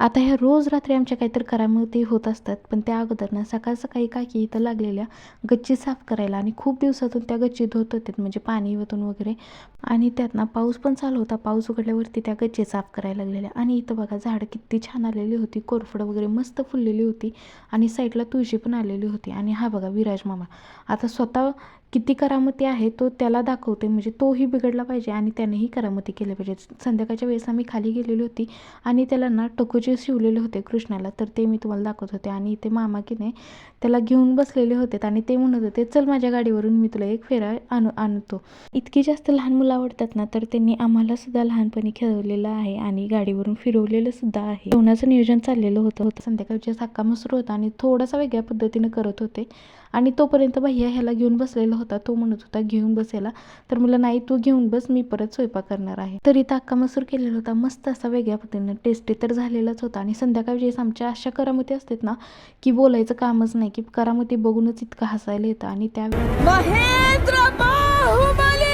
आता ह्या रोज रात्री आमच्या काहीतरी करामती होत असतात, पण त्या अगोदर ना सकाळ सकाळी काकी इथं लागलेल्या गच्ची साफ करायला आणि खूप दिवसातून त्या गच्ची धुत होते, म्हणजे पाणी ओतून वगैरे. आणि त्यात ना पाऊस पण चालू होता. पाऊस उघडल्यावरती त्या गच्ची साफ करायला लागलेल्या. आणि इथं बघा झाडं किती छान आलेली होती, कोरफड वगैरे मस्त फुललेली होती आणि साईडला तुळशी पण आलेली होती. आणि हा बघा विराज मामा आता स्वतः किती करामती आहे तो त्याला दाखवते, म्हणजे तोही बिघडला पाहिजे आणि त्यानेही करामती केल्या पाहिजे. संध्याकाळच्या वेळेस आम्ही खाली गेलेली होती आणि त्याला ना टकोचे शिवलेले होते कृष्णाला, तर ते मी तुम्हाला दाखवत होते. आणि ते मामा की नाही त्याला घेऊन बसलेले होते आणि ते म्हणत होते, चल माझ्या गाडीवरून मी तुला एक फेरा आणतो. इतकी जास्त लहान मुलं आवडतात ना, तर त्यांनी आम्हाला सुद्धा लहानपणी खेळवलेलं आहे आणि गाडीवरून फिरवलेलं सुद्धा आहे. जेवणाचं नियोजन चाललेलं होतं. संध्याकाळच्या साखा मसूर होता आणि थोडासा वेगळ्या पद्धतीने करत होते. आणि तोपर्यंत भैया ह्याला घेऊन बसलेला होता. तो म्हणत होता घेऊन बसायला, तर मला नाही तू घेऊन बस, मी परत स्वयंपाक करणार आहे. तरी अख्खा मसूर केलेला होता, मस्त असा वेगळ्या पद्धतीने टेस्टी तर झालेलाच होता. आणि संध्याकाळची आमच्या अशा करामती असतात ना की बोलायचं कामच नाही, की करामती बघूनच इतकं हसायला येतं. आणि त्या महेंद्र बाहुबली